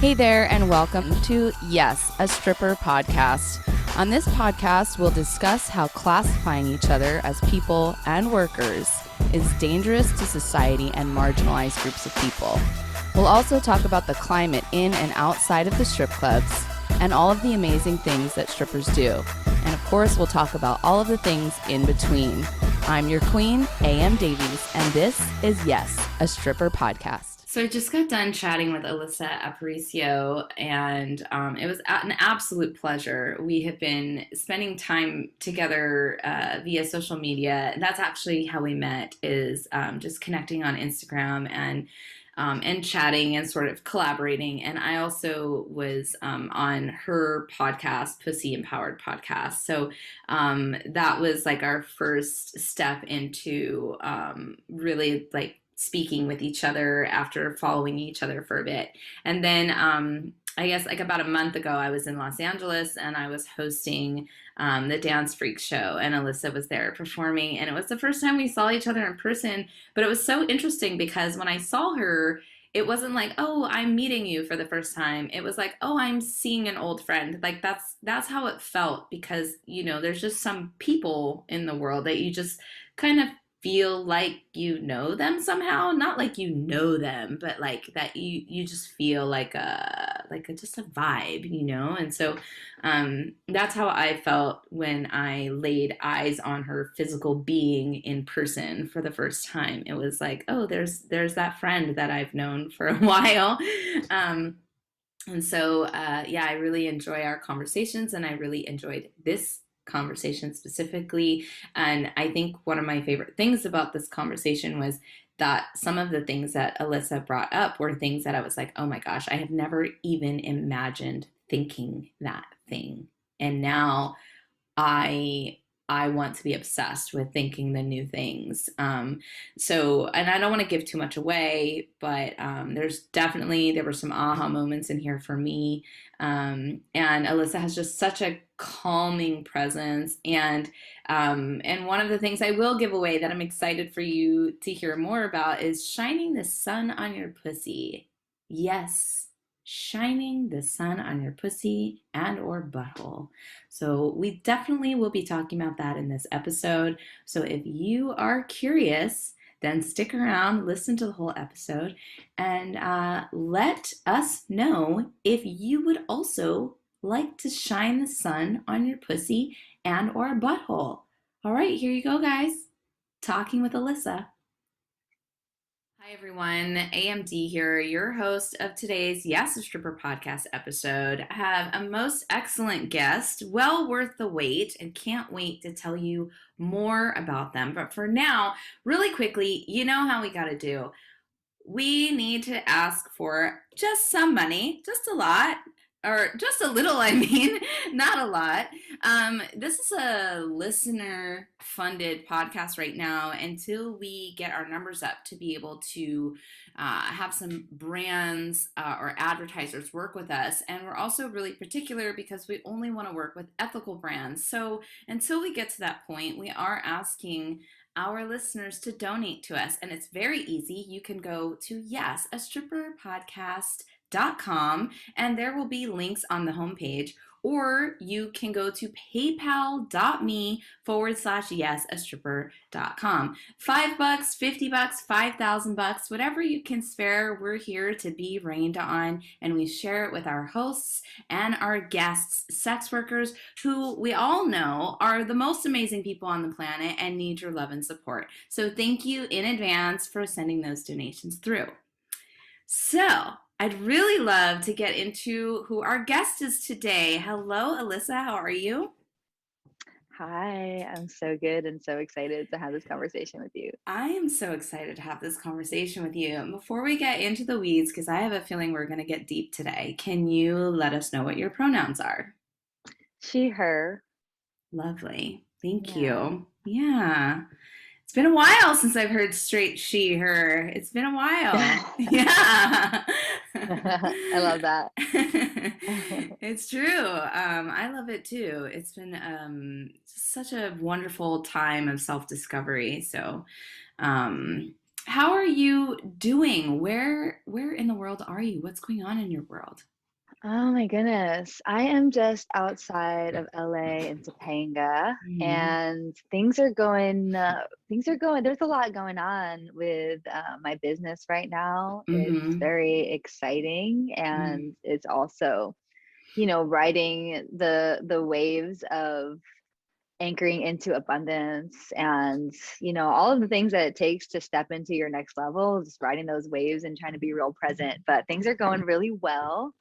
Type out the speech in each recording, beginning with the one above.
Hey there, and welcome to YAS, a stripper podcast. On this podcast, we'll discuss how classifying each other as people and workers is dangerous to society and marginalized groups of people. We'll also talk about the climate in and outside of the strip clubs and all of the amazing things that strippers do. And of course, we'll talk about all of the things in between. I'm your queen, A.M. Davies, and this is YAS, a stripper podcast. So I just got done chatting with Alyssa Aparicio, and it was an absolute pleasure. We have been spending time together via social media. That's actually how we met, is just connecting on Instagram and chatting and sort of collaborating. And I also was on her podcast, Pussy Empowered Podcast. So that was like our first step into really like speaking with each other after following each other for a bit. And then I guess like about a month ago, I was in Los Angeles and I was hosting the Dance Freak show, and Alyssa was there performing, and it was the first time we saw each other in person. But it was so interesting because when I saw her, it wasn't like, oh, I'm meeting you for the first time. It was like, oh, I'm seeing an old friend. Like that's how it felt, because you know there's just some people in the world that you just kind of feel like you know them somehow, not like you know them, but like that you just feel like a just a vibe, you know. And so that's how I felt when I laid eyes on her physical being in person for the first time. It was like, oh, there's that friend that I've known for a while. And so yeah, I really enjoy our conversations, and I really enjoyed this conversation specifically. And I think one of my favorite things about this conversation was that some of the things that Alyssa brought up were things that I was like, oh my gosh, I have never even imagined thinking that thing. And now I I want to be obsessed with thinking the new things. So, and I don't want to give too much away, but there were some aha moments in here for me. And Alyssa has just such a calming presence. And one of the things I will give away that I'm excited for you to hear more about is shining the sun on your pussy. Yes, shining the sun on your pussy and or butthole. So we definitely will be talking about that in this episode. So if you are curious, then stick around, listen to the whole episode, and let us know if you would also like to shine the sun on your pussy and or butthole. All right, here you go, guys. Talking with Alyssa. Hi, everyone. AMD here, your host of today's Yes, a Stripper podcast episode. I have a most excellent guest, well worth the wait, and can't wait to tell you more about them. But for now, really quickly, you know how we got to do. We need to ask for just some money, just a lot, or just a little, I mean, not a lot. This is a listener funded podcast right now until we get our numbers up to be able to have some brands or advertisers work with us. And we're also really particular because we only want to work with ethical brands. So until we get to that point, we are asking our listeners to donate to us, and it's very easy. You can go to yesastripperpodcast.com, and there will be links on the homepage, or you can go to paypal.me/yesastripper.com. $5, $50, $5,000, whatever you can spare, we're here to be rained on, and we share it with our hosts and our guests, sex workers, who we all know are the most amazing people on the planet and need your love and support. So thank you in advance for sending those donations through. So I'd really love to get into who our guest is today. Hello, Alyssa. How are you? Hi, I'm so good and so excited to have this conversation with you. I am so excited to have this conversation with you. Before we get into the weeds, because I have a feeling we're going to get deep today, can you let us know what your pronouns are? She, her. Lovely. Thank Yeah. you. Yeah. It's been a while since I've heard straight she, her. It's been a while. Yeah. I love that. It's true. I love it too. It's been such a wonderful time of self-discovery. So, um, How are you doing? Where in the world are you? What's going on in your world? Oh my goodness. I am just outside of LA in Topanga Mm-hmm. and things are going, there's a lot going on with my business right now. It's Mm-hmm. very exciting and it's also, riding the waves of anchoring into abundance and, all of the things that it takes to step into your next level, just riding those waves and trying to be real present. But things are going really well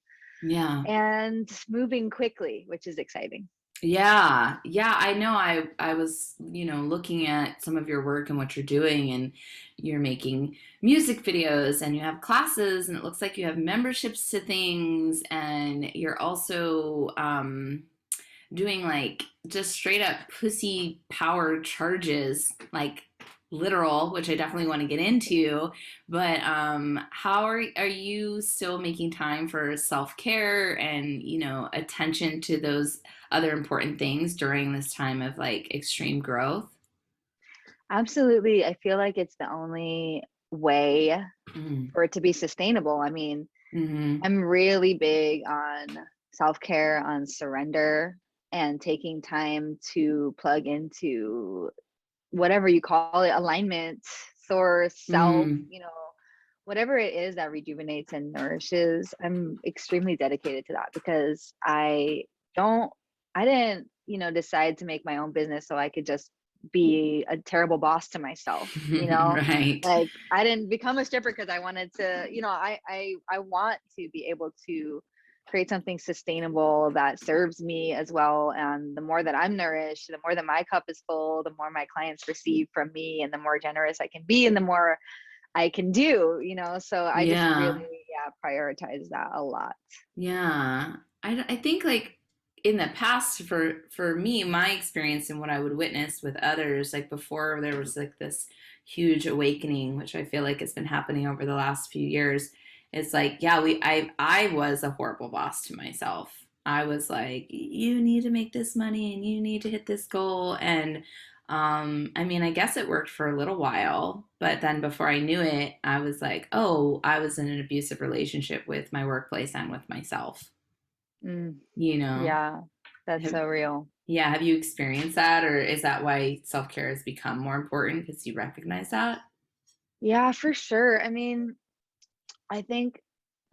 Yeah. and moving quickly, which is exciting. Yeah. Yeah, I know. I was, looking at some of your work and what you're doing, and you're making music videos and you have classes, and it looks like you have memberships to things, and you're also doing like just straight up pussy power charges, like literal, which I definitely want to get into. But how are you still making time for self-care and, attention to those other important things during this time of like extreme growth? Absolutely. I feel like it's the only way Mm-hmm. for it to be sustainable. I mean, Mm-hmm. I'm really big on self care, on surrender, and taking time to plug into whatever you call it, alignment, source, self, Mm-hmm. whatever it is that rejuvenates and nourishes. I'm extremely dedicated to that because don't, I didn't, decide to make my own business so I could just be a terrible boss to myself, Right. like I didn't become a stripper because I wanted to, I want to be able to create something sustainable that serves me as well. And the more that I'm nourished, the more that my cup is full, the more my clients receive from me, and the more generous I can be, and the more I can do, so I just really, Yeah. yeah, prioritize that a lot. Yeah. I think like in the past for me, my experience and what I would witness with others, like before there was like this huge awakening, which I feel like has been happening over the last few years. It's like, yeah, I was a horrible boss to myself. I was like, you need to make this money and you need to hit this goal. And I mean, I guess it worked for a little while, but then before I knew it, I was like, oh, I was in an abusive relationship with my workplace and with myself, Mm, you know? yeah, that's Have, so real. yeah, have you experienced that, or is that why self-care has become more important because you recognize that? Yeah, for sure. I mean, I think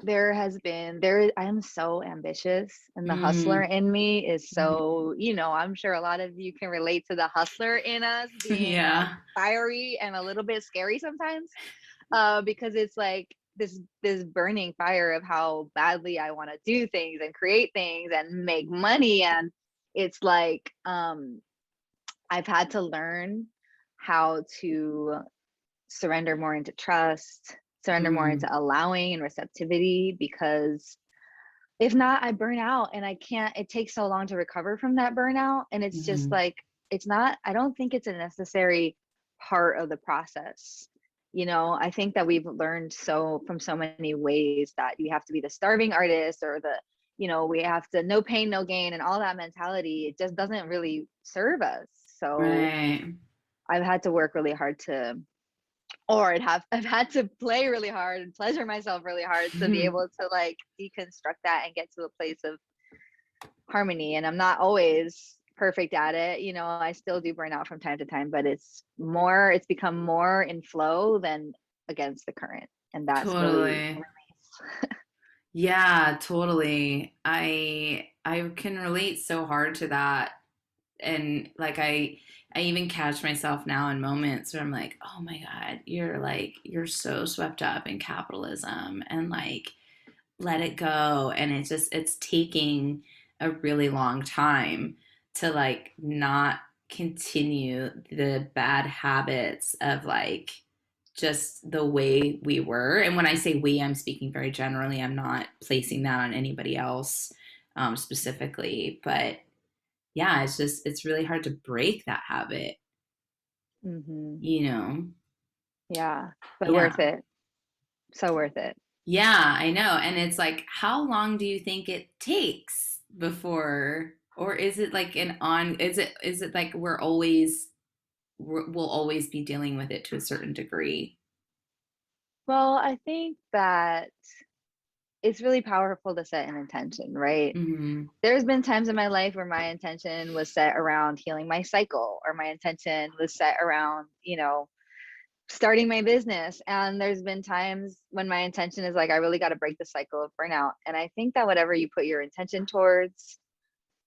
I am so ambitious, and the hustler Mm, in me is mhm. so, I'm sure a lot of you can relate to the hustler in us being like Yeah. fiery and a little bit scary sometimes. Because it's like this burning fire of how badly I want to do things and create things and make money. And it's like I've had to learn how to surrender more into trust, surrender more Mm, into allowing and receptivity, because if not, I burn out and I can't, it takes so long to recover from that burnout. And it's just mhm. like, I don't think it's a necessary part of the process. I think that we've learned from so many ways that you have to be the starving artist, or we have to no pain, no gain, and all that mentality. It just doesn't really serve us. So Right. I've had to work really hard I've had to play really hard and pleasure myself really hard to be able to like deconstruct that and get to a place of harmony. And I'm not always perfect at it. I still do burn out from time to time, but it's become more in flow than against the current. And that's really a Totally. release. Yeah, totally. I can relate so hard to that. And like I even catch myself now in moments where I'm like, oh my God, you're so swept up in capitalism and like let it go. And it's taking a really long time to like not continue the bad habits of like just the way we were. And when I say we, I'm speaking very generally. I'm not placing that on anybody else specifically. But yeah, it's really hard to break that habit, Hmm. you know? Yeah, but worth Yeah. it. So worth it. Yeah, I know. And it's like, how long do you think it takes before, or is it like is it like we'll always be dealing with it to a certain degree? Well, I think that it's really powerful to set an intention, right? Mm-hmm. There's been times in my life where my intention was set around healing my cycle, or my intention was set around, starting my business. And there's been times when my intention is like, I really got to break the cycle of burnout. And I think that whatever you put your intention towards,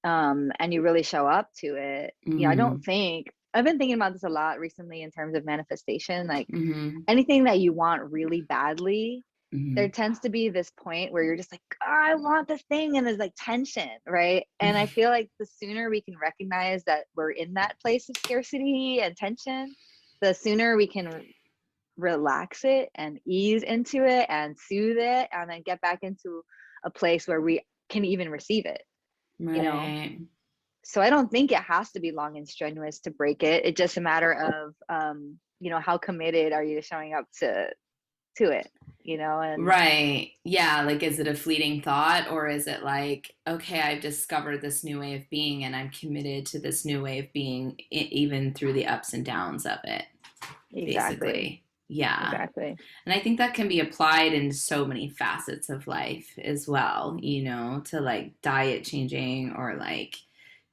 and you really show up to it, I Mm-hmm. don't think I've been thinking about this a lot recently in terms of manifestation. Like Mm-hmm. anything that you want really badly, Mm-hmm. there tends to be this point where you're just like, oh, I want this thing. And there's like tension, right? And I feel like the sooner we can recognize that we're in that place of scarcity and tension, the sooner we can relax it and ease into it and soothe it, and then get back into a place where we can even receive it, you know? Right. So I don't think it has to be long and strenuous to break it. It's just a matter of, how committed are you to showing up to it, and Right. Yeah. Like, is it a fleeting thought, or is it like, okay, I've discovered this new way of being and I'm committed to this new way of being, even through the ups and downs of it, exactly, basically. Yeah. exactly. And I think that can be applied in so many facets of life as well, to like diet changing, or like,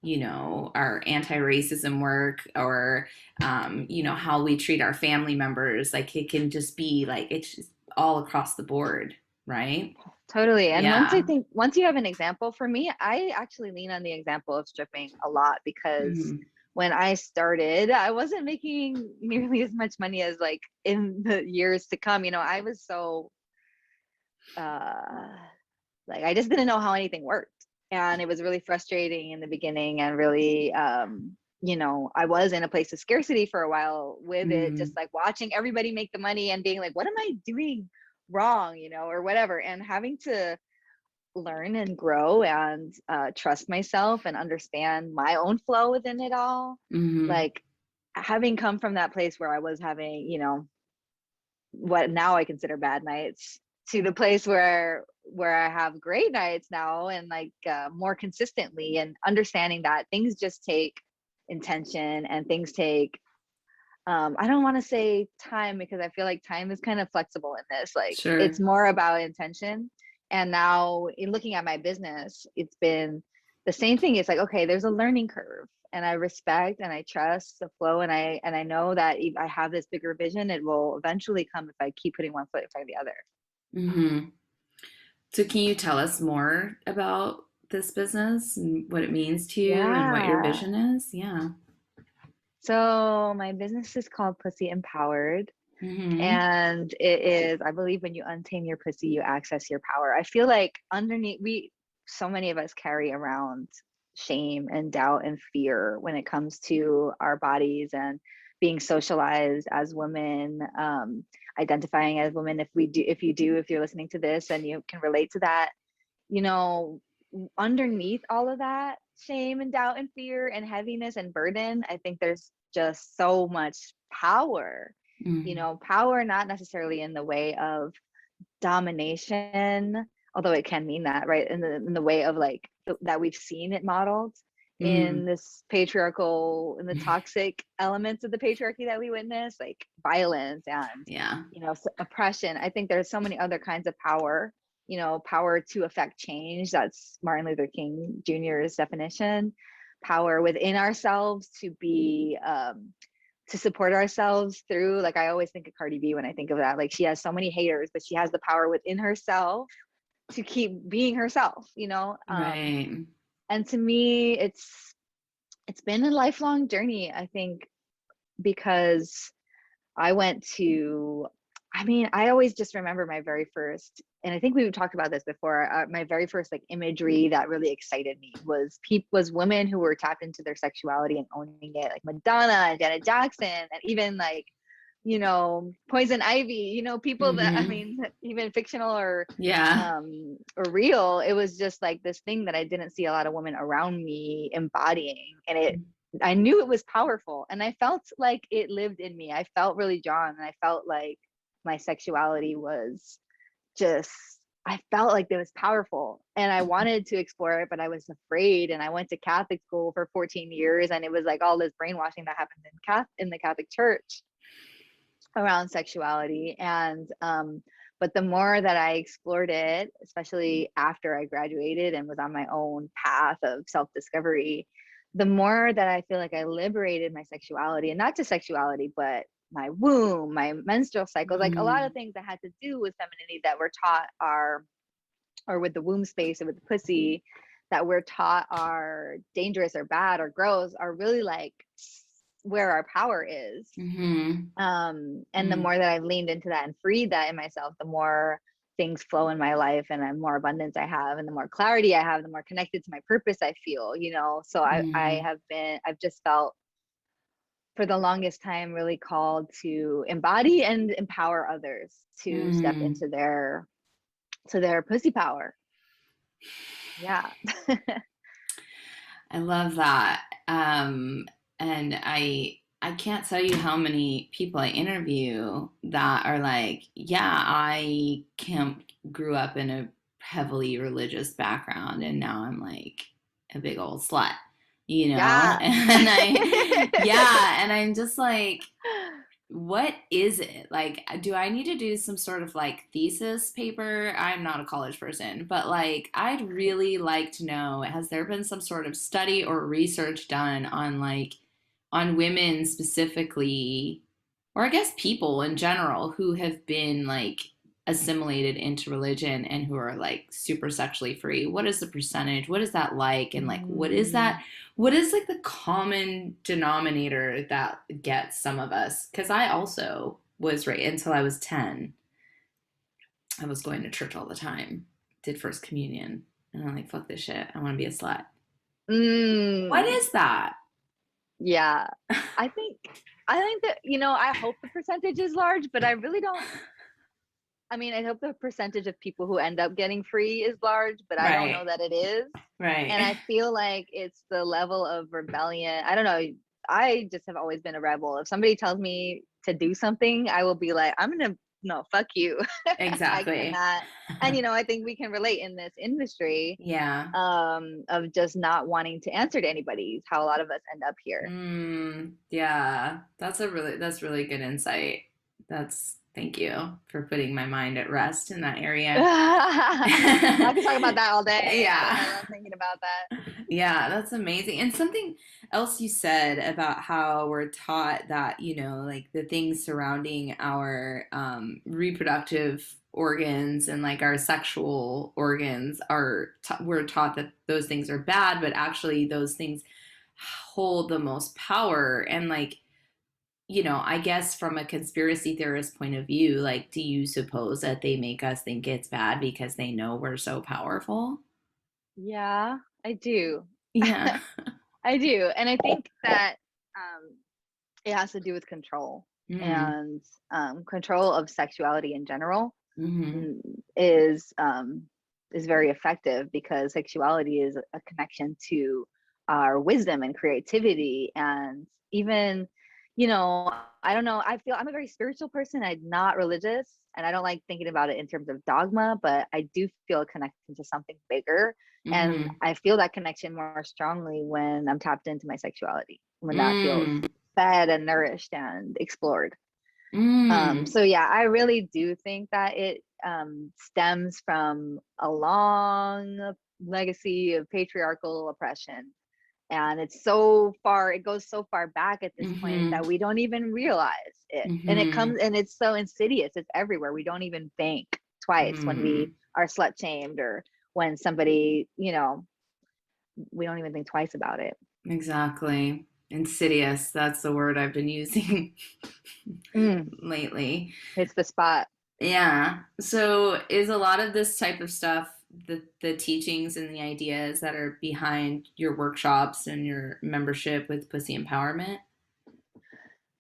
our anti-racism work, or, how we treat our family members. Like it can just be like, it's just all across the board, right? Totally. And Yeah. once you have an example, for me, I actually lean on the example of stripping a lot, because Mm-hmm. when I started, I wasn't making nearly as much money as like in the years to come. I was so uh like I just didn't know how anything worked. And it was really frustrating in the beginning, and really I was in a place of scarcity for a while with it, Mm-hmm. just like watching everybody make the money and being like, what am I doing wrong, or whatever, and having to learn and grow and trust myself and understand my own flow within it all. Mm-hmm. Like having come from that place where I was having, what now I consider bad nights, to the place where I have great nights now, and like more consistently, and understanding that things just take intention, and things take I don't want to say time, because I feel like time is kind of flexible in this. Like it's Sure. more about intention. And now in looking at my business, it's been the same thing. It's like, okay, there's a learning curve, and I respect and I trust the flow, and I know that if I have this bigger vision, it will eventually come if I keep putting one foot in front of the other. Mm-hmm. So can you tell us more about this business and what it means to you and what your Yeah. vision is? Yeah. So my business is called Pussy Empowered. Mm-hmm. And it is, I believe, when you untame your pussy, you access your power. I feel like underneath, so many of us carry around shame and doubt and fear when it comes to our bodies and being socialized as women, identifying as women. If you're listening to this and you can relate to that, you know, underneath all of that shame and doubt and fear and heaviness and burden, I think there's just so much power. Mm-hmm. Power not necessarily in the way of domination, although it can mean that, right? In the way of like that we've seen it modeled Mm-hmm. in this patriarchal, in the toxic elements of the patriarchy that we witness, like violence and Yeah. oppression. I think there's so many other kinds of power, power to affect change. That's Martin Luther King Jr.'s definition. Power within ourselves to be to support ourselves through, like I always think of Cardi B when I think of that. Like she has so many haters, but she has the power within herself to keep being herself, Right. and to me it's been a lifelong journey, I think, because I went to, I always just remember my very first, and I think we talked about this before. My very first like imagery that really excited me was women who were tapped into their sexuality and owning it, like Madonna and Janet Jackson, and even like Poison Ivy. People that, Mm-hmm. even fictional Yeah. or real. It was just like this thing that I didn't see a lot of women around me embodying, and I knew it was powerful, and I felt like it lived in me. I felt really drawn, and I felt like my sexuality was just, I felt like it was powerful, and I wanted to explore it, but I was afraid. And I went to Catholic school for 14 years, and it was like all this brainwashing that happened in the Catholic Church. around sexuality. And but the more that I explored it, especially after I graduated and was on my own path of self-discovery, the more that I feel like I liberated my sexuality, and not just sexuality, but my womb, my menstrual cycles, like a lot of things that had to do with femininity that we're taught are, or with the womb space or with the pussy, that we're taught are dangerous or bad or gross, are really like where our power is. And the more that I've leaned into that and freed that in myself, the more things flow in my life, and the more abundance I have, and the more clarity I have, the more connected to my purpose I feel, you know. So I've just felt for the longest time really called to embody and empower others to step into their pussy power. Yeah. I love that. And I can't tell you how many people I interview that are like, yeah, I grew up in a heavily religious background, and now I'm like a big old slut, you know? Yeah. And I'm just like, what is it? Like, do I need to do some sort of like thesis paper? I'm not a college person, but like, I'd really like to know, has there been some sort of study or research done on like, on women specifically, or I guess people in general who have been like assimilated into religion and who are like super sexually free? What is the percentage? What is that like? And like, what is that? What is like the common denominator that gets some of us? Because I also was, right until I was 10, I was going to church all the time, did first communion, and I'm like, fuck this shit, I want to be a slut. What is that? Yeah. I think that, you know, I hope the percentage is large, but I really don't. I mean, I hope the percentage of people who end up getting free is large, but I don't know that it is. Right. And I feel like it's the level of rebellion. I don't know. I just have always been a rebel. If somebody tells me to do something, I will be like, I'm going to, no, fuck you. Exactly. I cannot. And, you know, I think we can relate in this industry. Yeah. Of just not wanting to answer to anybody, how a lot of us end up here. Yeah. That's really good insight. Thank you for putting my mind at rest in that area. I could talk about that all day. Yeah. I love thinking about that. Yeah, that's amazing. And something else you said about how we're taught that, you know, like the things surrounding our reproductive organs and like our sexual organs we're taught that those things are bad, but actually those things hold the most power. And like, you know, I guess from a conspiracy theorist point of view, like, do you suppose that they make us think it's bad because they know we're so powerful? Yeah, I do. Yeah. I do. And I think that it has to do with control, Mm-hmm. and control of sexuality in general Mm-hmm. mm, is very effective, because sexuality is a connection to our wisdom and creativity. And even, you know, I don't know, I feel I'm a very spiritual person. I'm not religious, and I don't like thinking about it in terms of dogma, but I do feel a connection to something bigger. And Mm-hmm. I feel that connection more strongly when I'm tapped into my sexuality, when that feels Mm. fed and nourished and explored. Mm. So yeah, I really do think that it stems from a long legacy of patriarchal oppression. And it goes so far back at this point Mm-hmm. that we don't even realize it. And Mm-hmm. it's so insidious. It's everywhere. We don't even think twice when we Mm. are slut shamed, or when somebody, you know, we don't even think twice about it. Exactly. Insidious. That's the word I've been using Mm, lately. it's the spot. Yeah. So is a lot of this type of stuff the teachings and the ideas that are behind your workshops and your membership with Pussy Empowerment?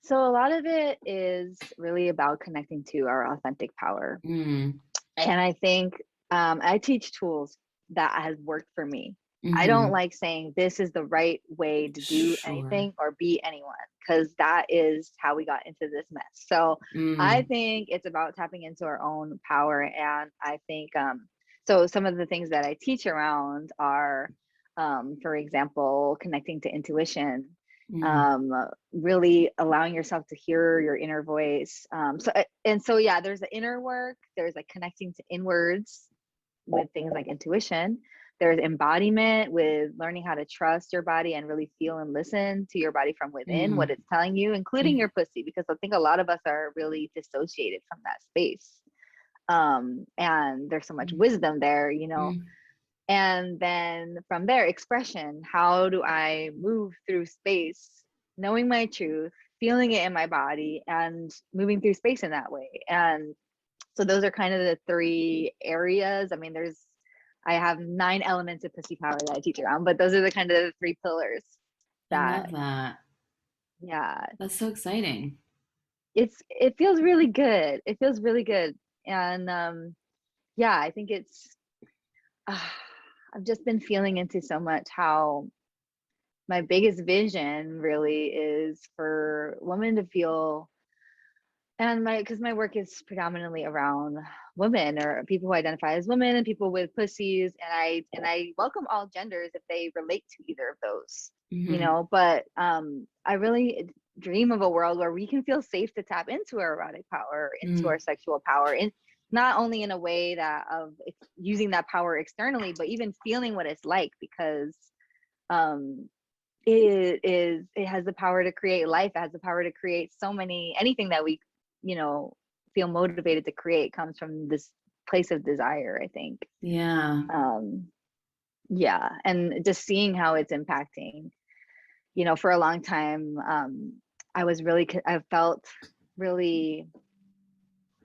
So a lot of it is really about connecting to our authentic power. Mm. And I think I teach tools that has worked for me. I don't Mm-hmm. like saying this is the right way to do Sure. anything or be anyone, because that is how we got into this mess. So I Mm. think it's about tapping into our own power. And I think so some of the things that I teach around are, for example, connecting to intuition Mm. Really allowing yourself to hear your inner voice. So yeah, there's the inner work, there's like connecting to inwards with things like intuition. There's embodiment with learning how to trust your body and really feel and listen to your body from within, what Mm. it's telling you, including Mm. your pussy, because I think a lot of us are really dissociated from that space. And there's so much Mm. wisdom there, you know. Mm. And then from there, expression. How do I move through space, knowing my truth, feeling it in my body, and moving through space in that way? And so those are kind of the three areas. I mean, I have 9 elements of pussy power that I teach around, but those are the kind of the 3 pillars I that, love that. yeah, That's so exciting. it feels really good. It feels really good. And yeah, I think it's, uh, I've just been feeling into so much how my biggest vision really is for women to feel, and because my work is predominantly around women or people who identify as women and people with pussies, and I welcome all genders if they relate to either of those, you Mm-hmm. know. But I really dream of a world where we can feel safe to tap into our erotic power, into Mm. our sexual power, in not only in a way that of using that power externally, but even feeling what it's like, because um it has the power to create life. It has the power to create so many, anything that we, you know, feel motivated to create comes from this place of desire, I think. Yeah. um yeah, and just seeing how it's impacting, you know, for a long time, I felt really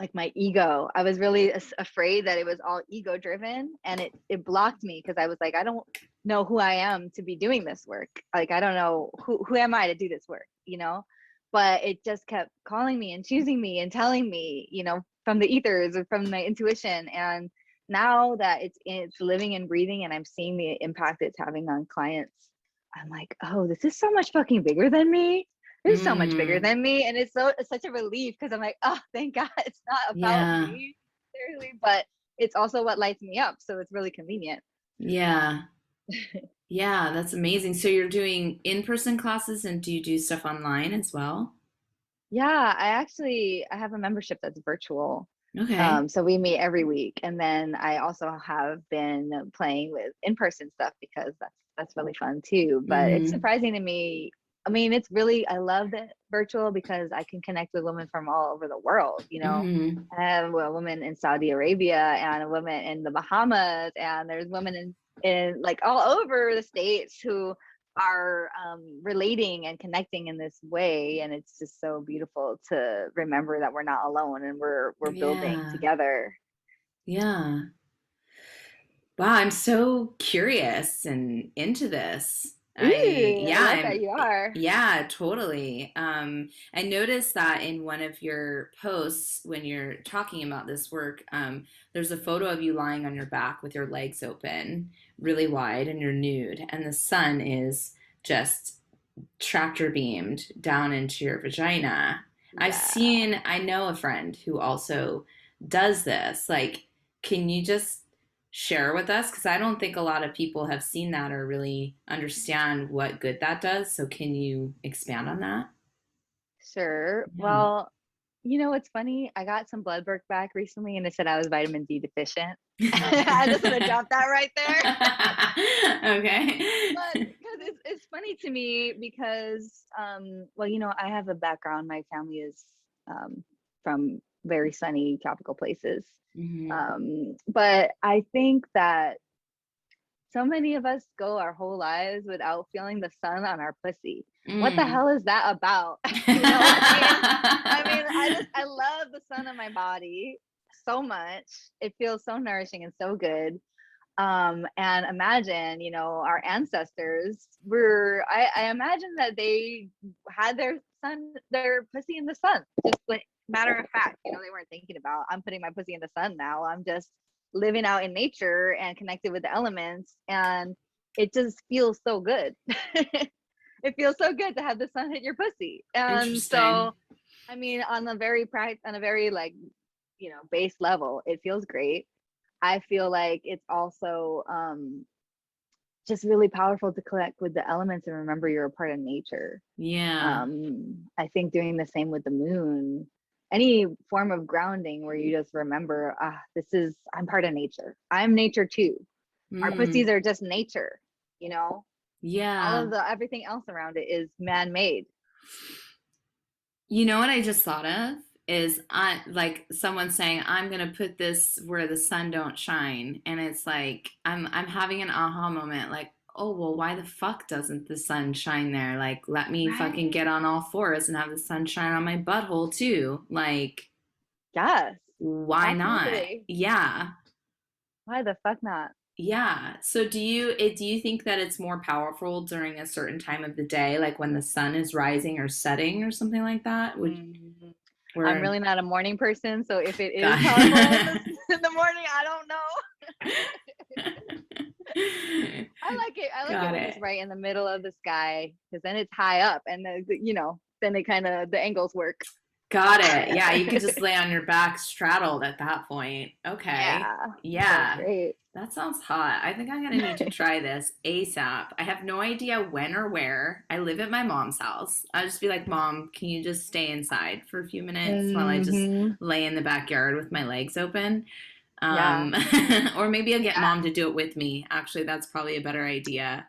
like my ego, I was really afraid that it was all ego driven, and it blocked me because I was like, I don't know who I am to be doing this work. Like, I don't know who am I to do this work, you know. But it just kept calling me and choosing me and telling me, you know, from the ethers or from my intuition. And now that it's living and breathing and I'm seeing the impact it's having on clients, I'm like, oh, this is so much fucking bigger than me. This is so much bigger Mm. than me. And it's such a relief, because I'm like, oh, thank God it's not about Yeah. me, seriously, but it's also what lights me up. So it's really convenient. Yeah. Yeah, that's amazing. So you're doing in-person classes and do you do stuff online as well? Yeah, I have a membership that's virtual. Okay. So we meet every week, and then I also have been playing with in-person stuff because that's really fun too. But it's Mm-hmm. surprising to me. I mean, it's really, I love the virtual because I can connect with women from all over the world. You know, Mm-hmm. I have a woman in Saudi Arabia and a woman in the Bahamas, and there's women in like all over the states who are relating and connecting in this way, and it's just so beautiful to remember that we're not alone and we're building Yeah. together. Yeah. Wow, I'm so curious and into this. Ooh, I love that you are. Yeah, totally. I noticed that in one of your posts when you're talking about this work, there's a photo of you lying on your back with your legs open, really wide, and you're nude, and the sun is just tractor beamed down into your vagina. Yeah, I know a friend who also does this. Like, can you just share with us? Because I don't think a lot of people have seen that or really understand what good that does. So, can you expand on that? sure. Yeah. Well, you know, it's funny. I got some blood work back recently and it said I was vitamin D deficient. I just want to drop that right there. Okay. But because it's funny to me because well, you know, I have a background. My family is from very sunny tropical places. Hmm. But I think that so many of us go our whole lives without feeling the sun on our pussy. What the Mm. hell is that about? You know what I mean? I mean, I love the sun on my body so much. It feels so nourishing and so good. And imagine, you know, our ancestors were, I imagine that they had their pussy in the sun, just like matter of fact, you know, they weren't thinking about, I'm putting my pussy in the sun now, I'm just living out in nature and connected with the elements, and it just feels so good. It feels so good to have the sun hit your pussy. And Interesting. so, I mean, on a very like, you know, base level, it feels great. I feel like it's also just really powerful to connect with the elements and remember you're a part of nature. Yeah. I think doing the same with the moon, any form of grounding where you just remember, I'm part of nature. I'm nature too. Our pussies are just nature, you know? All Yeah. of everything else around it is man-made. You know what I just thought of is like someone saying, I'm gonna put this where the sun don't shine. And it's like I'm having an aha moment, like, oh well, why the fuck doesn't the sun shine there? Like, let me fucking Right? get on all fours and have the sun shine on my butthole too. Like, Yes, why not? absolutely. Yeah. Why the fuck not? Yeah. So do you think that it's more powerful during a certain time of the day, like when the sun is rising or setting or something like that? Would Mm, I'm or really not a morning person, so if it is got powerful in the, in the morning, I don't know. it. I like it. I like it Got when it's it. right in the middle of the sky, because then it's high up, and then it kind of the angles work. Got it. Yeah, you could just lay on your back straddled at that point. Okay. Yeah, sounds Yeah. great. That sounds hot. I think I'm gonna need to try this ASAP. I have no idea when or where. I live at my mom's house. I'll just be like, Mom, can you just stay inside for a few minutes while I just Hmm. lay in the backyard with my legs open? Yeah, Um, or maybe I'll get yeah. Mom to do it with me. Actually, that's probably a better idea.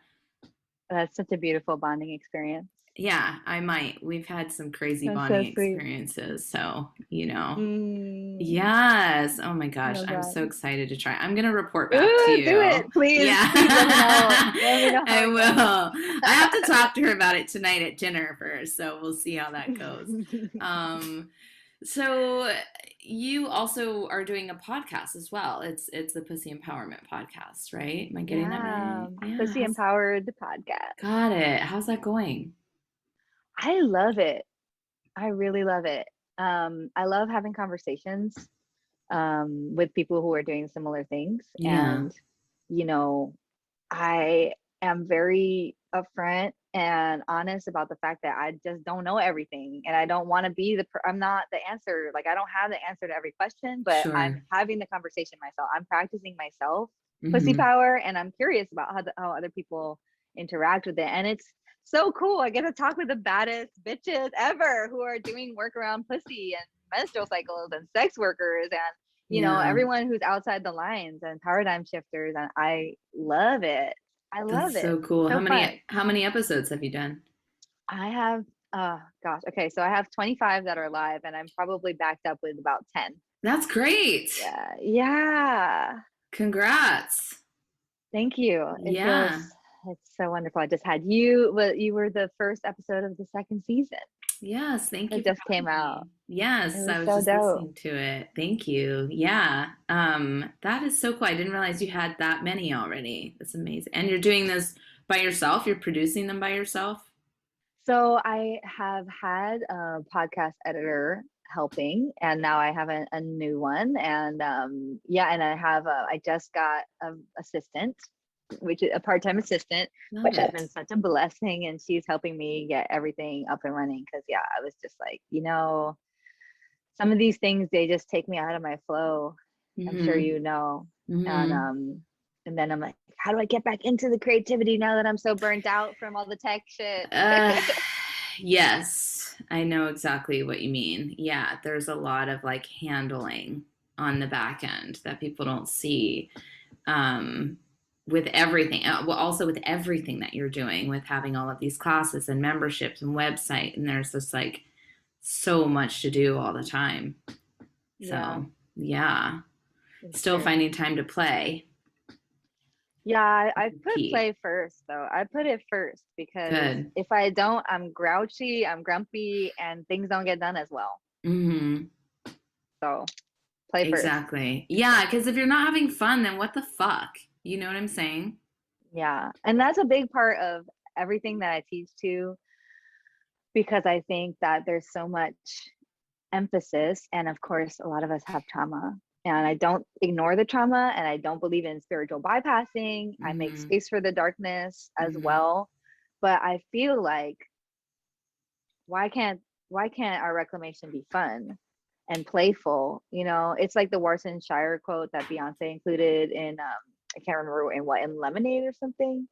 That's such a beautiful bonding experience. Yeah, I might. We've had some crazy That's so bonding sweet. experiences, so, you know. Mm, Yes. Oh my I gosh, love I'm that. so excited to try. I'm gonna report back to Ooh, do you. it, please. Yeah. Please let me know. Let me know how I it will. I have to goes. talk to her about it tonight at dinner first, so we'll see how that goes. Um, so you also are doing a podcast as well. It's the Pussy Empowerment Podcast, right? Am I getting that Yeah, right? Yeah. Pussy Empowered podcast. Got it. How's that going? I love it. I really love it. I love having conversations with people who are doing similar things. Yeah. And, you know, I am very upfront and honest about the fact that I just don't know everything. And I don't want to be I'm not the answer. Like, I don't have the answer to every question, but I'm Sure. having the conversation myself. I'm practicing myself, pussy Mm-hmm. power, and I'm curious about how other people interact with it. And it's so cool. I get to talk with the baddest bitches ever who are doing work around pussy and menstrual cycles and sex workers and Yeah. everyone who's outside the lines and paradigm shifters. And I love it. I love That's it. so cool. So fun. How many episodes have you done? I have, gosh, okay. So I have 25 that are live and I'm probably backed up with about 10. That's great. Yeah. Yeah. Congrats. Thank you. Yeah. It's so wonderful. I just had you, but you were the first episode of the second season Yes, thank you that for just came having out. me. It Yes, was I was so just dope. listening to it. Thank you. Yeah. That is so cool. I didn't realize you had that many already. That's amazing. And you're doing this by yourself? You're producing them by yourself? So I have had a podcast editor helping, and now I have a new one. And yeah, and I just got an assistant, which is a part-time assistant, Love which has it. been such a blessing. And she's helping me get everything up and running. Because yeah, I was just like, some of these things they just take me out of my flow. I'm sure Mm-hmm. you know. And Mm-hmm. and then I'm like, how do I get back into the creativity now that I'm so burnt out from all the tech shit? Uh, yes, I know exactly what you mean. Yeah, there's a lot of like handling on the back end that people don't see. Um, with everything, well, also with everything that you're doing, with having all of these classes and memberships and website, and there's just like so much to do all the time. Yeah, So yeah, it's still true. finding time to play. Yeah, I put Key. play first though. I put it first because Good. if I don't, I'm grouchy, I'm grumpy, and things don't get done as well. Mm-hmm. So play first. Exactly. Yeah, because if you're not having fun, then what the fuck? You know what I'm saying? Yeah. And that's a big part of everything that I teach too, because I think that there's so much emphasis. And of course, a lot of us have trauma. And I don't ignore the trauma and I don't believe in spiritual bypassing. I make Mm-hmm. space for the darkness as Mm-hmm. well. But I feel like why can't why can't our reclamation be fun and playful? It's like the Warson Shire quote that Beyonce included in I can't remember in Lemonade or something.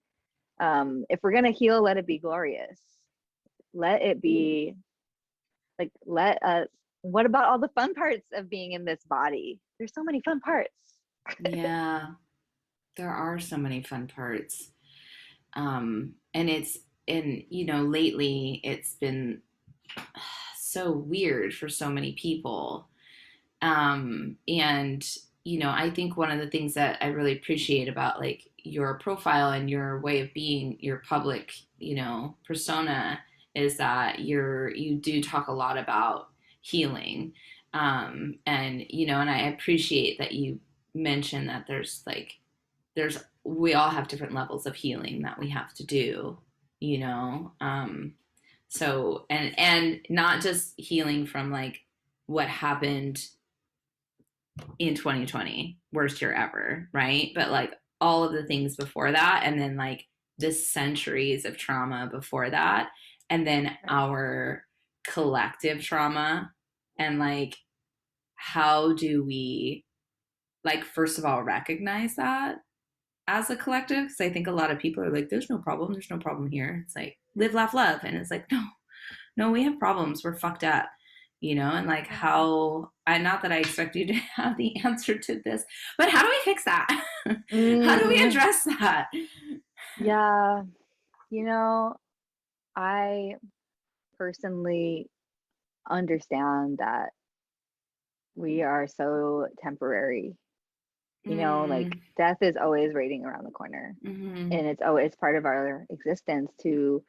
If we're gonna heal, let it be glorious. Let it be like, let us, what about all the fun parts of being in this body? There's so many fun parts. Yeah, there are so many fun parts. And lately it's been so weird for so many people. And I think one of the things that I really appreciate about like your profile and your way of being, your public, persona, is that you do talk a lot about healing. And I appreciate that you mentioned that there's we all have different levels of healing that we have to do, you know. So and not just healing from like what happened in 2020, worst year ever, right? But like all of the things before that, and then like the centuries of trauma before that, and then our collective trauma. And like, how do we, like, first of all, recognize that as a collective? Because I think a lot of people are like, there's no problem here. It's like live, laugh, love. And it's like, no, we have problems, we're fucked up, and like, how, not that I expect you to have the answer to this, but how do we fix that? How do we address that? Yeah, I personally understand that we are so temporary. Like death is always waiting around the corner. Mm-hmm. And it's always part of our existence to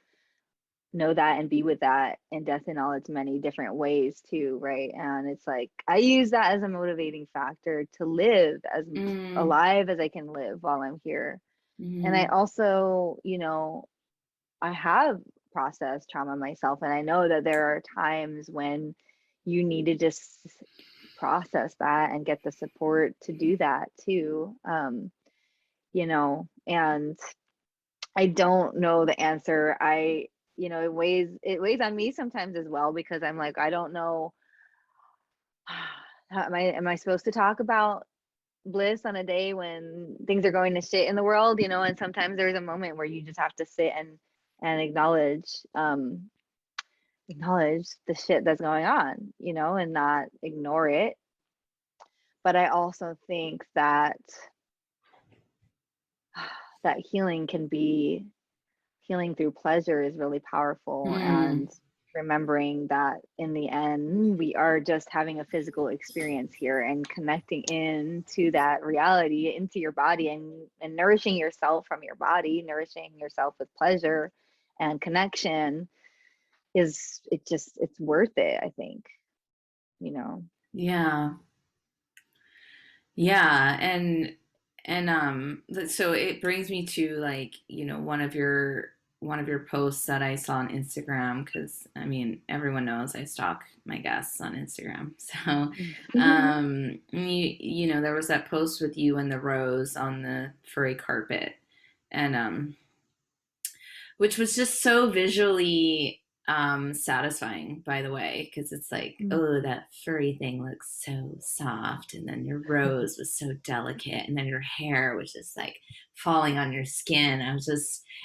know that and be with that, and death in all its many different ways too, right? And it's like I use that as a motivating factor to live as alive as I can live while I'm here. And I also, I have processed trauma myself, and I know that there are times when you need to just process that and get the support to do that too. And I don't know the answer. It weighs on me sometimes as well, because I'm like, I don't know. Am I supposed to talk about bliss on a day when things are going to shit in the world? And sometimes there's a moment where you just have to sit and acknowledge the shit that's going on, and not ignore it. But I also think that that healing through pleasure is really powerful. And remembering that in the end, we are just having a physical experience here, and connecting into that reality, into your body, and nourishing yourself from your body, nourishing yourself with pleasure and connection it's worth it, I think. Yeah. Yeah. And so it brings me to like, one of your posts that I saw on Instagram, because I mean, everyone knows I stalk my guests on Instagram. So there was that post with you and the rose on the furry carpet, and which was just so visually satisfying, by the way, because it's like, oh, that furry thing looks so soft, and then your rose was so delicate, and then your hair was just like falling on your skin.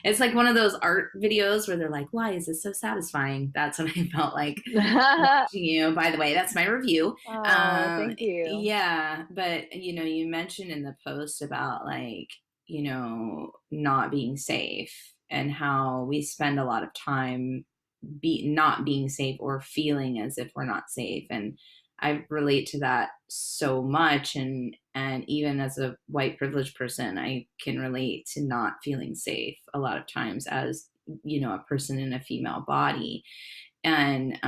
It's like one of those art videos where they're like, why is this so satisfying? That's what I felt like watching you. By the way, that's my review. Thank you. Yeah, but you mentioned in the post about like, not being safe, and how we spend a lot of time not being safe, or feeling as if we're not safe. And I relate to that so much. And even as a white privileged person, I can relate to not feeling safe a lot of times as, a person in a female body. And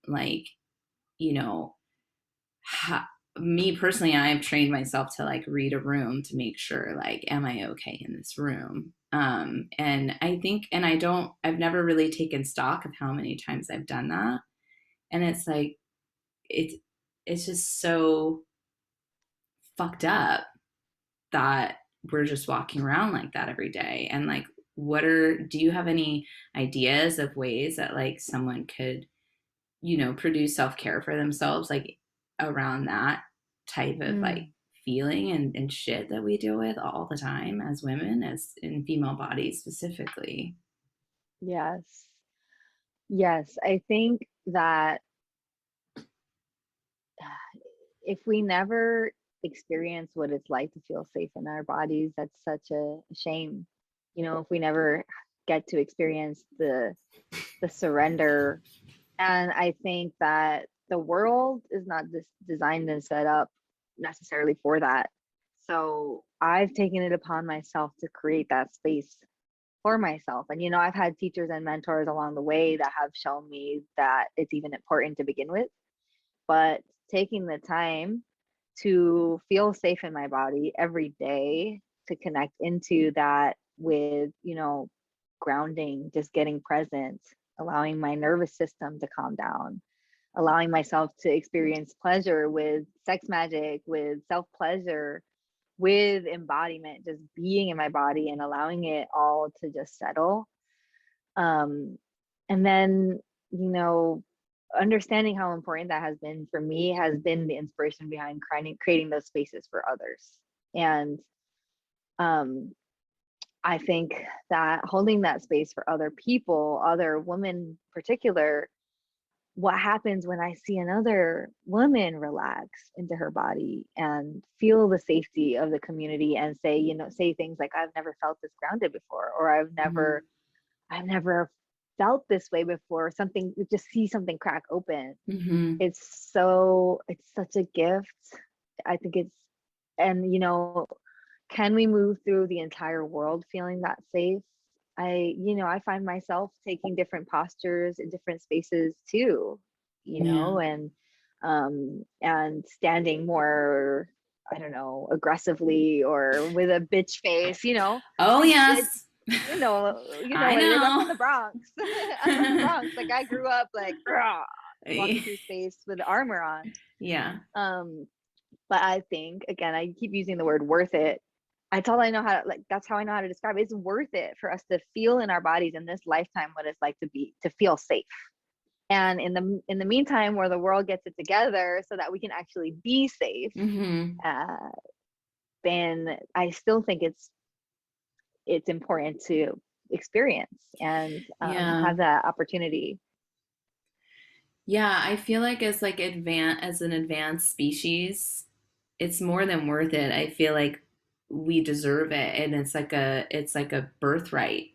like, you know, me personally, I've trained myself to like read a room to make sure, like, am I okay in this room? And I think, and I've never really taken stock of how many times I've done that. And it's like, it's just so fucked up that we're just walking around like that every day. And like, do you have any ideas of ways that like someone could, produce self-care for themselves, like around that type of like feeling and shit that we deal with all the time as women, as in female bodies specifically. Yes. Yes. I think that if we never experience what it's like to feel safe in our bodies, that's such a shame. You know, if we never get to experience the surrender. And I think that the world is not designed and set up necessarily for that. So I've taken it upon myself to create that space for myself. And, you know, I've had teachers and mentors along the way that have shown me that it's even important to begin with. But taking the time to feel safe in my body every day, to connect into that with, you know, grounding, just getting present, allowing my nervous system to calm down, allowing myself to experience pleasure with sex magic, with self pleasure, with embodiment, just being in my body and allowing it all to just settle. And then, you know, understanding how important that has been for me has been the inspiration behind creating those spaces for others. And um, I think that holding that space for other people, other women in particular, what happens when I see another woman relax into her body and feel the safety of the community and say, you know, say things like, I've never felt this grounded before, or I've never felt this way before. Something, just see something crack open. It's such a gift. I think it's, and you know, can we move through the entire world feeling that safe? I find myself taking different postures in different spaces too, you know, and standing more, I don't know, aggressively or with a bitch face, you know. Oh, yes. You know I what it is. I'm know. from the Bronx. I'm from the Bronx. Like I grew up like walking through space with armor on. Yeah. But I think, again, I keep using the word worth it. That's all I know how to, like, that's how I know how to describe it. It's worth it for us to feel in our bodies in this lifetime what it's like to feel safe. And in the meantime, where the world gets it together so that we can actually be safe, then I still think it's important to experience and have that opportunity. Yeah, I feel like as an advanced species, it's more than worth it. I feel like we deserve it, and it's like a birthright.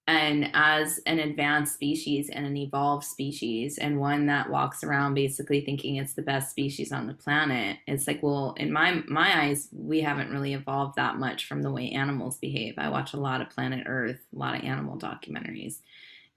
And as an advanced species and an evolved species, and one that walks around basically thinking it's the best species on the planet, it's like, well, in my eyes, we haven't really evolved that much from the way animals behave. I watch a lot of Planet Earth, a lot of animal documentaries,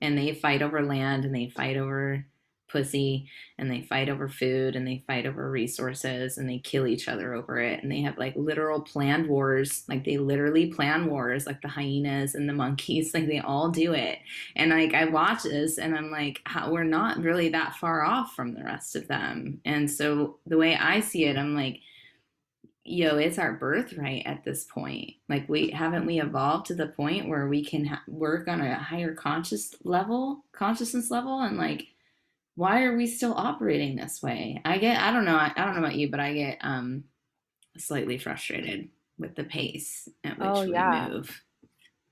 and they fight over land, and they fight over pussy, and they fight over food, and they fight over resources, and they kill each other over it, and they have like literal planned wars. Like they literally plan wars, like the hyenas and the monkeys, like they all do it. And like I watch this and I'm like, we're not really that far off from the rest of them. And so the way I see it, I'm like, it's our birthright at this point. Like we evolved to the point where we can work on a higher consciousness level, and like, why are we still operating this way? I don't know about you, but I get slightly frustrated with the pace at which we move.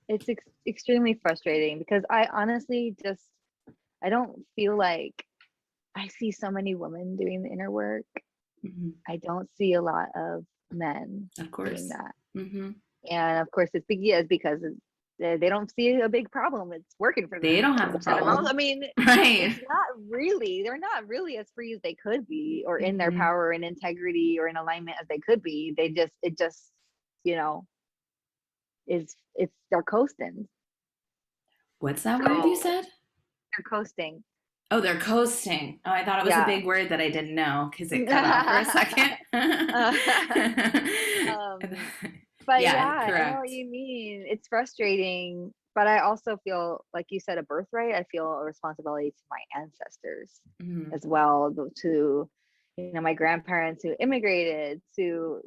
It's extremely frustrating because I honestly I don't feel like I see so many women doing the inner work. I don't see a lot of men doing that. And of course it's because they don't see a big problem. It's working for them. They don't have the problem. I mean, right. they're not really as free as they could be, or in their power and integrity or in alignment as they could be. It just, you know, they're coasting. What's that word you said? They're coasting. Oh, they're coasting. Oh, I thought it was a big word that I didn't know because it cut off for a second. But I know what you mean. It's frustrating, but I also feel, like you said, a birthright. I feel a responsibility to my ancestors as well, to, you know, my grandparents who immigrated, to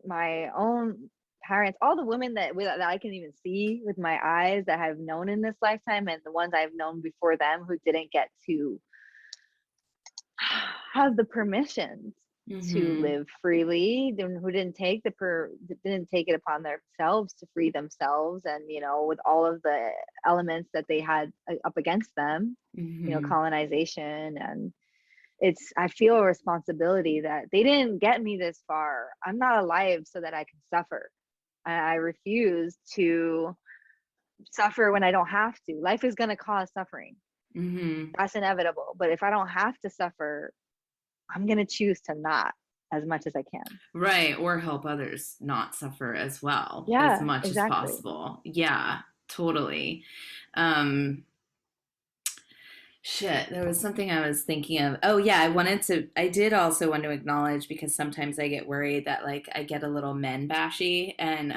my own parents, all the women that I can even see with my eyes that I've known in this lifetime, and the ones I've known before them who didn't get to have the permissions to Mm-hmm. live freely, who didn't didn't take it upon themselves to free themselves, and with all of the elements that they had up against them, Mm-hmm. colonization. And I feel a responsibility that they didn't get me this far. I'm not alive so that I can suffer. I refuse to suffer when I don't have to. Life is going to cause suffering. Mm-hmm. That's inevitable. But if I don't have to suffer, I'm going to choose to not, as much as I can. Right. Or help others not suffer as well, as Yeah, much as exactly. possible. Yeah, totally. Um, Shit, there was something I was thinking of. Oh, yeah, I did also want to acknowledge, because sometimes I get worried that like I get a little men bashy, and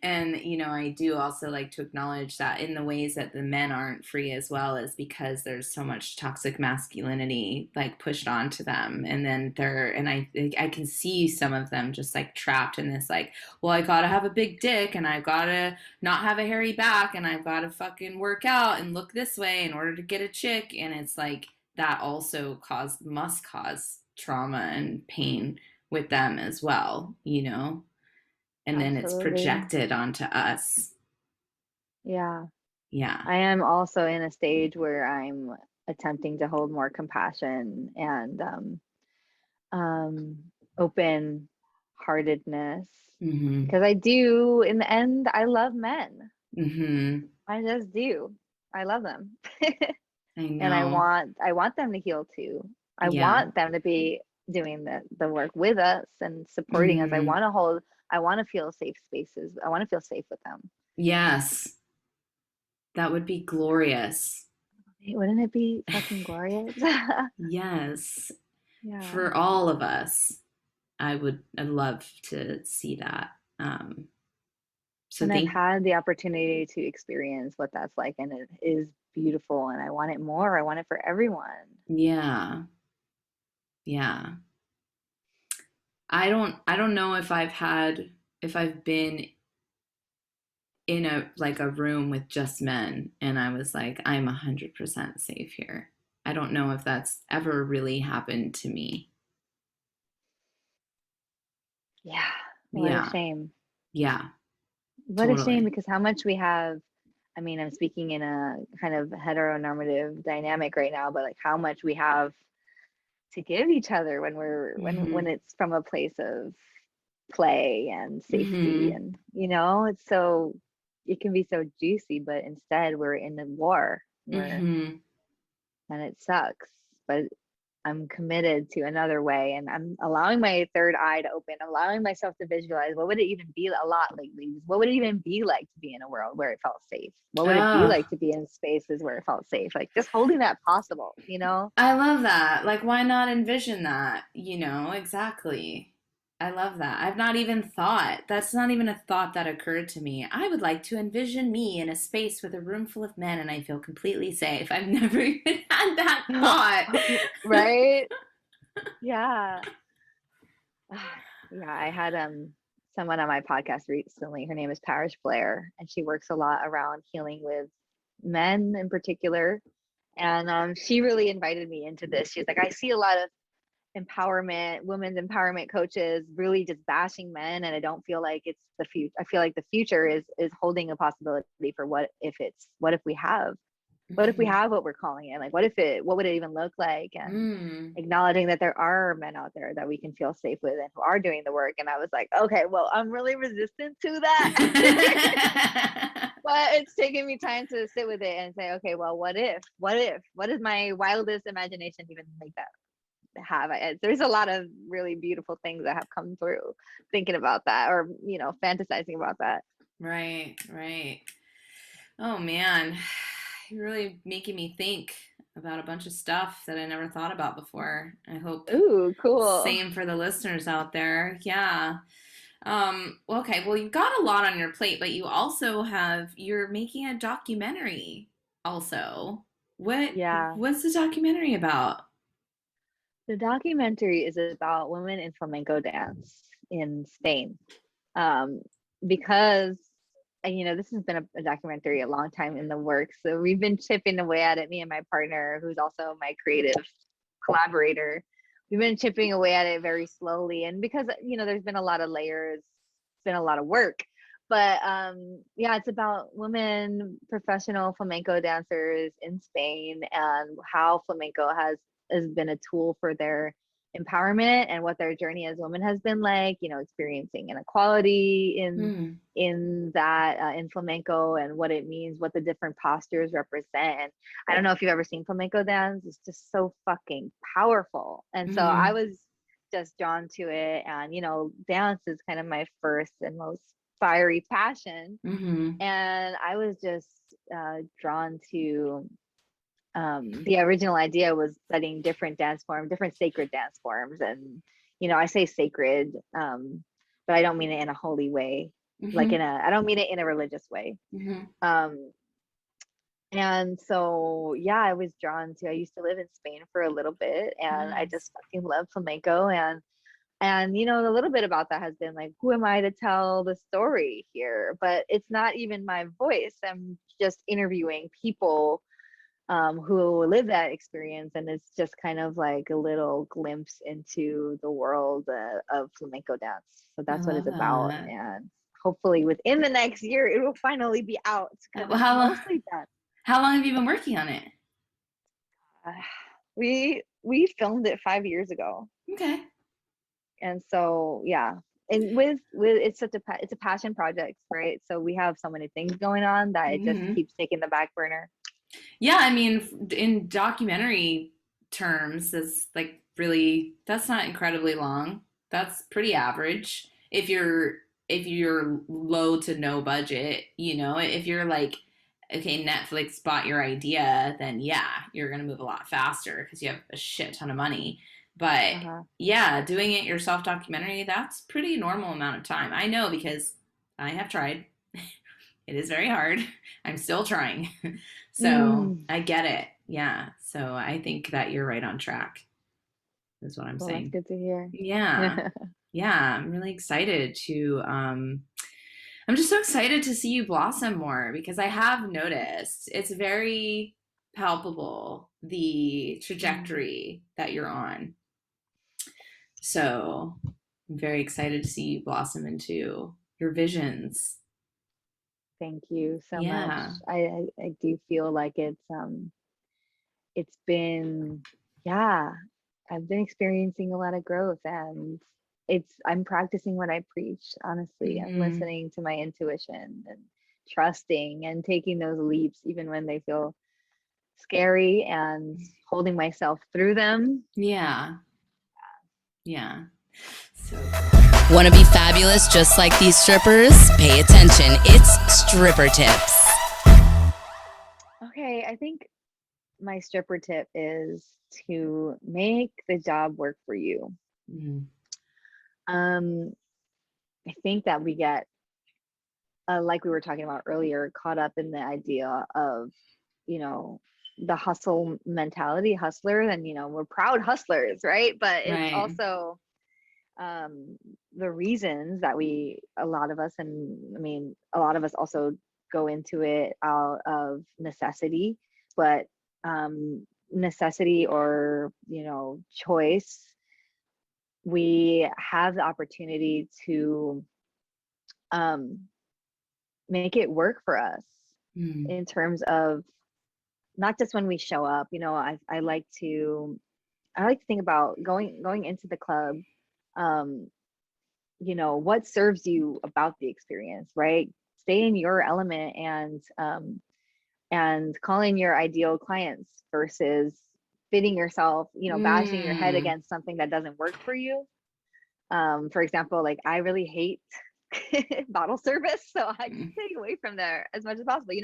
and I do also like to acknowledge that in the ways that the men aren't free as well is because there's so much toxic masculinity like pushed onto them, and then I can see some of them just like trapped in this like, well, I gotta have a big dick and I gotta not have a hairy back and I've got to fucking work out and look this way in order to get a chick. And it's like that also must cause trauma and pain with them as well, and then it's Absolutely. projected onto us. Yeah. Yeah. I am also in a stage where I'm attempting to hold more compassion and um, open heartedness, Mm-hmm. because I do, in the end, I love men. Mm-hmm. I just do. I love them. I And know. I want them to heal too. I Yeah. want them to be doing the work with us and supporting us. Mm-hmm. I want to feel safe spaces. I want to feel safe with them. Yes, that would be glorious. Wouldn't it be fucking glorious? Yes, Yeah. for all of us. I'd love to see that. So And I've thank had the opportunity to experience what that's like, and it is beautiful, and I want it more. I want it for everyone. Yeah. Yeah. I don't know if I've been in a room with just men and I was like, I'm 100% safe here. I don't know if that's ever really happened to me. Yeah. What a Yeah. shame. Yeah, What a shame, totally. because how much we have. I mean, I'm speaking in a kind of heteronormative dynamic right now, but like how much we have to give each other when when Mhm. it's from a place of play and safety, Mhm. and it's so, it can be so juicy, but instead we're in a war where, Mhm. and it sucks, but I'm committed to another way, and I'm allowing my third eye to open, allowing myself to visualize what would it even be, a lot lately. What would it even be like to be in a world where it felt safe? What would it be Oh, like to be in spaces where it felt safe? Like just holding that possible, I love that. Like, why not envision that? Exactly. I love that. I've not even thought. That's not even a thought that occurred to me. I would like to envision me in a space with a room full of men and I feel completely safe. I've never even had that thought. right? Yeah. Yeah, I had someone on my podcast recently. Her name is Parish Blair, and she works a lot around healing with men in particular. And she really invited me into this. She's like, I see a lot of women's empowerment coaches really just bashing men, and I don't feel like it's the future. I feel like the future is holding a possibility for what if we Mhm. have what we're calling it? Like, what would it even look like? And Mm. acknowledging that there are men out there that we can feel safe with and who are doing the work. And I was like, okay, well, I'm really resistant to that. But it's taken me time to sit with it and say, okay, well, what is my wildest imagination even make that have? There's a lot of really beautiful things that have come through thinking about that, or, fantasizing about that. Right, right. Oh man, you're really making me think about a bunch of stuff that I never thought about before. I hope Ooh, cool. same for the listeners out there. Yeah. Okay, well, you've got a lot on your plate, but you're making a documentary also. Yeah. What's the documentary about? The documentary is about women in flamenco dance in Spain. Um, because this has been a documentary a long time in the works. So we've been chipping away at it, me and my partner, who's also my creative collaborator. we've been chipping away at it very slowly. And because, there's been a lot of layers, it's been a lot of work. But yeah, it's about women professional flamenco dancers in Spain, and how flamenco has been a tool for their empowerment, and what their journey as women has been like, experiencing inequality in that in flamenco, and what it means, what the different postures represent. And I don't know if you've ever seen flamenco dance. It's just so fucking powerful. And so I was just drawn to it. And dance is kind of my first and most fiery passion. And I was just drawn to the original idea was studying different dance forms, different sacred dance forms. And I say sacred, but I don't mean it in a holy way, like I don't mean it in a religious way. And so, yeah, I was drawn to, I used to live in Spain for a little bit, and I just fucking love flamenco. And a little bit about that has been like, who am I to tell the story here? But it's not even my voice. I'm just interviewing people who live that experience, and it's just kind of like a little glimpse into the world of flamenco dance. So that's what it's about. And hopefully within the next year it will finally be out, because it's mostly done. How long have you been working on it? We filmed it 5 years ago. Okay. And so, yeah, and with it's a passion project, right? So we have so many things going on that it just keeps taking the back burner. Yeah, I mean, in documentary terms, that's not incredibly long. That's pretty average. If you're low to no budget, if you're like, okay, Netflix bought your idea, then yeah, you're gonna move a lot faster because you have a shit ton of money. But yeah, doing it yourself documentary, that's pretty normal amount of time. I know, because I have tried. It is very hard. I'm still trying. So I get it. Yeah. So I think that you're right on track, is what I'm saying. That's good to hear. Yeah. Yeah. I'm really excited to, I'm just so excited to see you blossom more, because I have noticed it's very palpable, the trajectory that you're on. So I'm very excited to see you blossom into your visions. Thank you so much. I do feel like it's been, yeah, I've been experiencing a lot of growth, and I'm practicing what I preach, honestly. I'm listening to my intuition and trusting and taking those leaps even when they feel scary, and holding myself through them. Yeah. So, want to be fabulous just like these strippers? Pay attention. It's stripper tips. Okay, I think my stripper tip is to make the job work for you. I think that we get, like we were talking about earlier, caught up in the idea of, the hustle mentality, hustler, and we're proud hustlers, right? But it's also the reasons that a lot of us also go into it out of necessity. But necessity or choice, we have the opportunity to make it work for us in terms of not just when we show up. I like to think about going into the club, what serves you about the experience, right? Stay in your element, and call in your ideal clients versus fitting yourself, bashing your head against something that doesn't work for you. For example, like I really hate bottle service, so I just stay away from there as much as possible,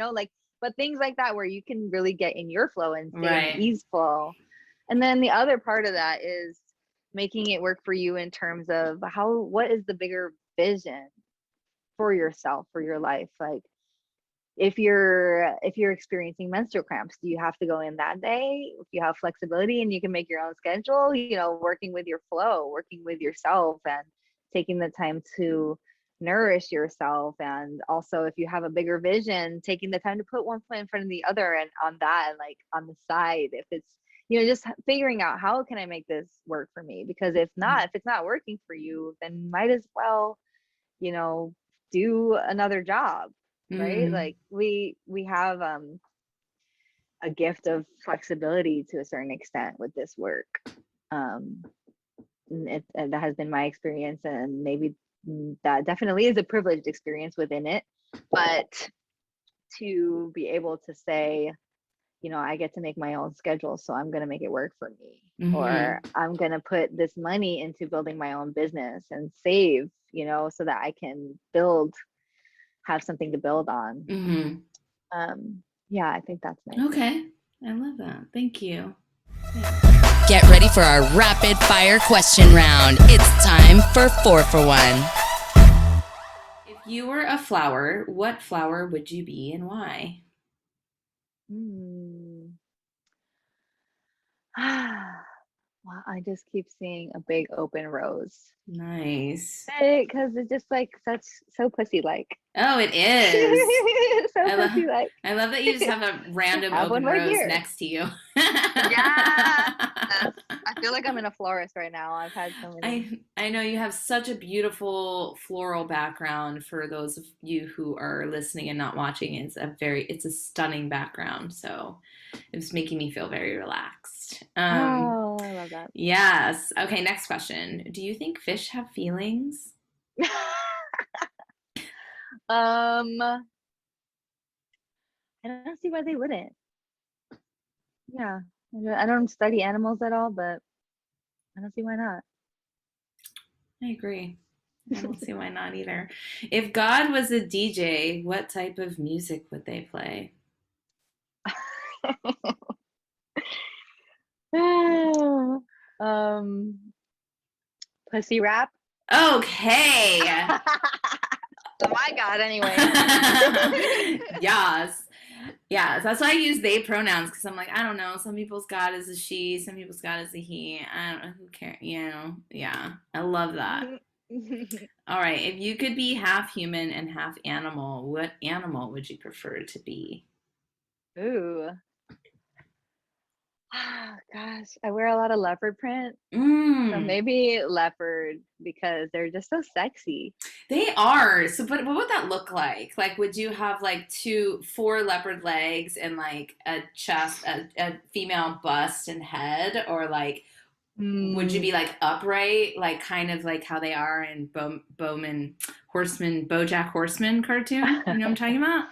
but things like that where you can really get in your flow and stay in ease flow. And then the other part of that is making it work for you in terms of what is the bigger vision for yourself, for your life. Like if you're experiencing menstrual cramps, do you have to go in that day? If you have flexibility and you can make your own schedule, working with your flow, working with yourself, and taking the time to nourish yourself. And also, if you have a bigger vision, taking the time to put one foot in front of the other, and on that, and like on the side, if it's just figuring out how can I make this work for me? Because if it's not working for you, then might as well, do another job, right? Mm-hmm. Like we have a gift of flexibility to a certain extent with this work. And that has been my experience, and maybe that definitely is a privileged experience within it. But to be able to say, I get to make my own schedule, so I'm going to make it work for me. Mm-hmm. Or I'm going to put this money into building my own business and save, so that I can have something to build on. Mm-hmm. Yeah, I think that's nice. Okay. I love that. Thank you. Get ready for our rapid fire question round. It's time for 4 for 1. If you were a flower, what flower would you be and why? Well, I just keep seeing a big open rose. Nice. Because it's just like so pussy-like. Oh, it is. So pussy-like. I love that you just have a random Have open one right rose here. next to you. Yeah. I feel like I'm in a florist right now. I've had so many. I know you have such a beautiful floral background. For those of you who are listening and not watching, it's a stunning background. So it's making me feel very relaxed. Oh, I love that. Yes. Okay, next question. Do you think fish have feelings? I don't see why they wouldn't. Yeah. I don't study animals at all, but I don't see why not. I agree. I don't see why not either. If God was a DJ, what type of music would they play? Pussy rap. Okay. My God, anyway. Yes. Yeah, that's why I use they pronouns, because I'm like, I don't know. Some people's God is a she, some people's God is a he. I don't know, who cares, Yeah, I love that. All right, if you could be half human and half animal, what animal would you prefer to be? Ooh. Gosh, I wear a lot of leopard print. So maybe leopard, because they're just so sexy. They are. So, but what would that look like? Like, would you have like 4 leopard legs and like a chest, a female bust and head, or like, would you be like upright, like kind of like how they are in BoJack Horseman cartoon? You know what I'm talking about?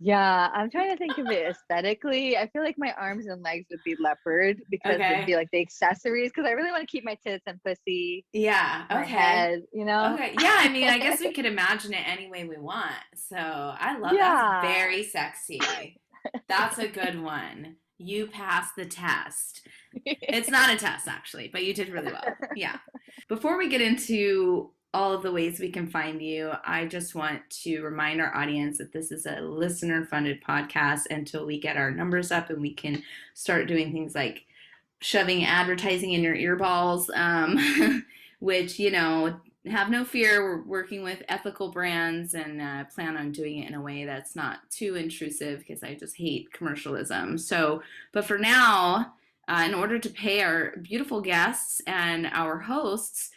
Yeah, I'm trying to think of it aesthetically. I feel like my arms and legs would be leopard, because it'd be like the accessories, because I really want to keep my tits and pussy. Yeah. Okay. My head, Okay. Yeah. I mean, I guess we could imagine it any way we want. So I love that's very sexy. That's a good one. You passed the test. It's not a test, actually, but you did really well. Yeah. Before we get into all of the ways we can find you, I just want to remind our audience that this is a listener-funded podcast until we get our numbers up and we can start doing things like shoving advertising in your earballs, which, have no fear. We're working with ethical brands and plan on doing it in a way that's not too intrusive, because I just hate commercialism. So, but for now, in order to pay our beautiful guests and our hosts,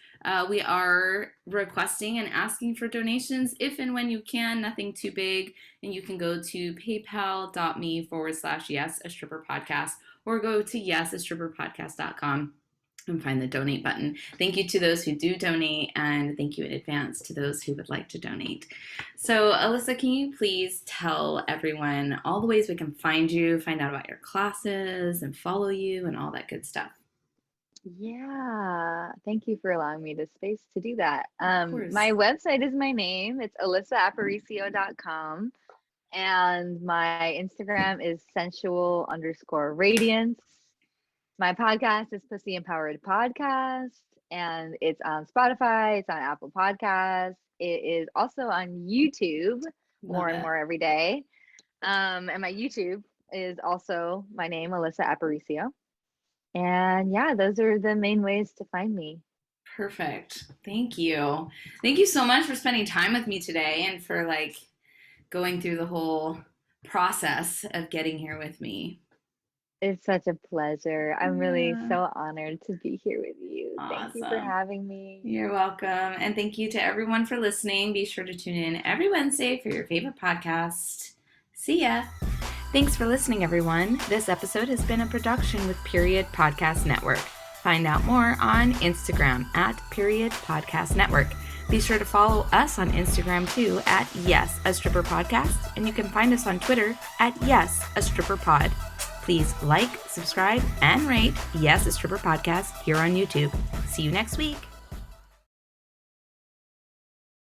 we are requesting and asking for donations if and when you can, nothing too big. And you can go to paypal.me/yes, a stripper podcast, or go to yesastripperpodcast.com and find the donate button. Thank you to those who do donate, and thank you in advance to those who would like to donate. So, Alyssa, can you please tell everyone all the ways we can find you, find out about your classes, and follow you, and all that good stuff? Yeah, thank you for allowing me the space to do that. My website is my name. It's alyssaaparicio.com. And my Instagram is sensual_radiance. My podcast is Pussy Empowered Podcast, and it's on Spotify. It's on Apple Podcasts. It is also on YouTube more and more every day. And my YouTube is also my name, Alyssa Aparicio. And yeah, those are the main ways to find me. Perfect. Thank you. Thank you so much for spending time with me today, and for going through the whole process of getting here with me. It's such a pleasure. I'm really Yeah. so honored to be here with you. Thank you for Awesome. having me. You're welcome. And thank you to everyone for listening. Be sure to tune in every Wednesday for your favorite podcast. See ya. Thanks for listening, everyone. This episode has been a production with Period Podcast Network. Find out more on Instagram at Period Podcast Network. Be sure to follow us on Instagram too at YAS, a Stripper Podcast. And you can find us on Twitter at YAS, a Stripper Pod. Please like, subscribe, and rate YAS, a Stripper Podcast here on YouTube. See you next week.